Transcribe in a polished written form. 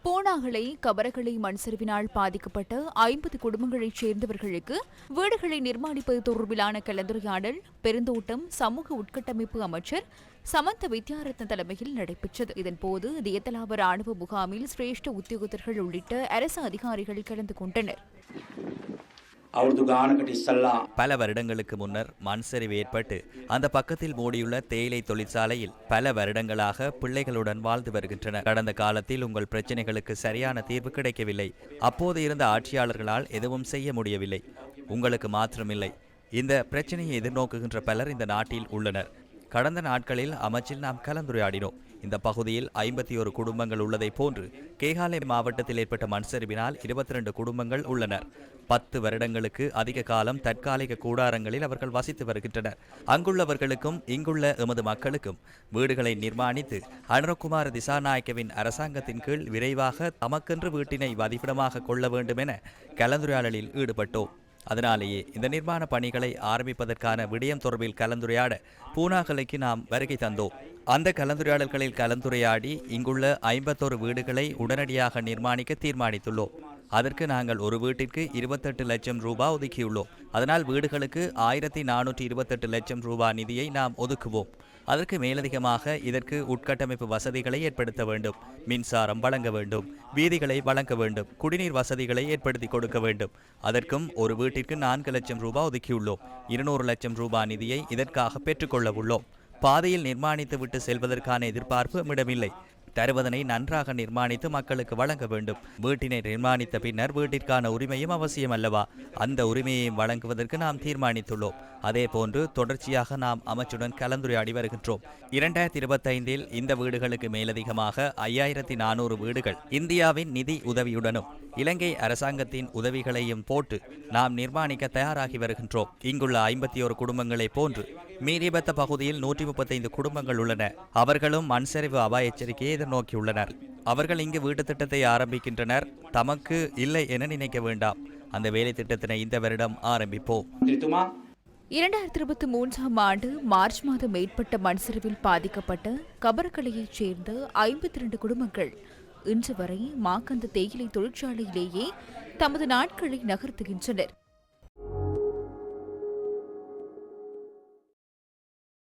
பூனாகலை கபரகலை மண் சரிவினால் பாதிக்கப்பட்ட 50 குடும்பங்களைச் சேர்ந்தவர்களுக்கு வீடுகளை நிர்மாணிப்பது தொடர்பிலான கலந்துரையாடல் பெருந்தோட்டம் சமூக உட்கட்டமைப்பு அமைச்சர் சமந்த வித்யாரத்ன தலைமையில் நடைபெற்றது. இதன்போது தியத்தலாவ ராணுவ முகாமில் சிரேஷ்ட உத்தியோகத்தர்கள் உள்ளிட்ட அரசு அதிகாரிகள் கலந்து கொண்டனர். பல வருடங்களுக்கு முன்னர் மண் சரிவு ஏற்பட்டு அந்த பக்கத்தில் மூடியுள்ள தேயிலை தொழிற்சாலையில் பல வருடங்களாக பிள்ளைகளுடன் வாழ்ந்து வருகின்றனர். கடந்த காலத்தில் உங்கள் பிரச்சனைகளுக்கு சரியான தீர்வு கிடைக்கவில்லை. அப்போது இருந்த ஆட்சியாளர்களால் எதுவும் செய்ய முடியவில்லை. உங்களுக்கு மாத்திரமில்லை, இந்த பிரச்சனையை எதிர்நோக்குகின்ற பலர் இந்த நாட்டில் உள்ளனர். கடந்த நாட்களில் அமைச்சில் நாம் கலந்துரையாடினோம். இந்த பகுதியில் 51 குடும்பங்கள் உள்ளதை போன்று கேகாலை மாவட்டத்தில் ஏற்பட்ட மண் சரிவினால் 22 குடும்பங்கள் உள்ளனர். 10 வருடங்களுக்கு அதிக காலம் தற்காலிக கூடாரங்களில் அவர்கள் வசித்து வருகின்றனர். அங்குள்ளவர்களுக்கும் இங்குள்ள எமது மக்களுக்கும் வீடுகளை நிர்மாணித்து அனுரகுமார திசாநாயக்கவின் அரசாங்கத்தின் கீழ் விரைவாக தமக்கென்று வீட்டினை வதிவிடமாக கொள்ள வேண்டும் என கலந்துரையாடலில் ஈடுபட்டோம். அதனாலேயே இந்த நிர்மாண பணிகளை ஆரம்பிப்பதற்கான விடயம் தொடர்பில் கலந்துரையாட பூனாகலைக்கு நாம் வருகை தந்தோம். அந்த கலந்துரையாடல்களில் கலந்துரையாடி இங்குள்ள 51 வீடுகளை உடனடியாக நிர்மாணிக்க தீர்மானித்துள்ளோம். அதற்கு நாங்கள் ஒரு வீட்டிற்கு 28 லட்சம் ரூபாய் ஒதுக்கியுள்ளோம். அதனால் வீடுகளுக்கு 1428 லட்சம் ரூபாய் நிதியை நாம் ஒதுக்குவோம். அதற்கு மேலதிகமாக இதற்கு உட்கட்டமைப்பு வசதிகளை ஏற்படுத்த வேண்டும், மின்சாரம் வழங்க வேண்டும், வீதிகளை வழங்க வேண்டும், குடிநீர் வசதிகளை ஏற்படுத்தி கொடுக்க வேண்டும். அதற்கும் ஒரு வீட்டிற்கு 4 லட்சம் ரூபாய் ஒதுக்கியுள்ளோம். 200 லட்சம் ரூபாய் நிதியை இதற்காக பெற்றுக்கொள்ள உள்ளோம். பாதையில் நிர்மாணித்து விட்டு செல்வதற்கான எதிர்பார்ப்பு நம்மிடமில்லை. தருவதனை நன்றாக நிர்மாணித்து மக்களுக்கு வழங்க வேண்டும். வீட்டினை நிர்மாணித்த பின்னர் வீட்டிற்கான உரிமையும் அவசியம் அல்லவா? அந்த உரிமையை வழங்குவதற்கு நாம் தீர்மானித்துள்ளோம். அதே போன்று தொடர்ச்சியாக நாம் அமைச்சுடன் கலந்துரையாடி வருகின்றோம். 2025 இந்த வீடுகளுக்கு மேலதிகமாக 5400 வீடுகள் இந்தியாவின் நிதி உதவியுடனும் இலங்கை அரசாங்கத்தின் உதவிகளையும் போட்டு நாம் நிர்மாணிக்க தயாராகி வருகின்றோம். இங்குள்ள 51 குடும்பங்களை போன்று மீரிபத்த பகுதியில் 135 குடும்பங்கள் உள்ளன. அவர்களும் மண் சரிவு அபாய எச்சரிக்கையை எதிர்நோக்கியுள்ளனர். அவர்கள் இங்கு வீட்டு திட்டத்தை ஆரம்பிக்கின்றனர். தமக்கு இல்லை என நினைக்க வேண்டாம். அந்த வேலை திட்டத்தினை இந்த வருடம் ஆரம்பிப்போம். 2023 ஆண்டு மார்ச் மாதம் ஏற்பட்ட மண் சரிவில் பாதிக்கப்பட்ட கபரகலையைச் சேர்ந்த 52 குடும்பங்கள் இன்று வரை மாக்கந்த தேயிலை தொழிற்சாலையிலேயே தமது நாட்களை நகர்த்துகின்றனர்.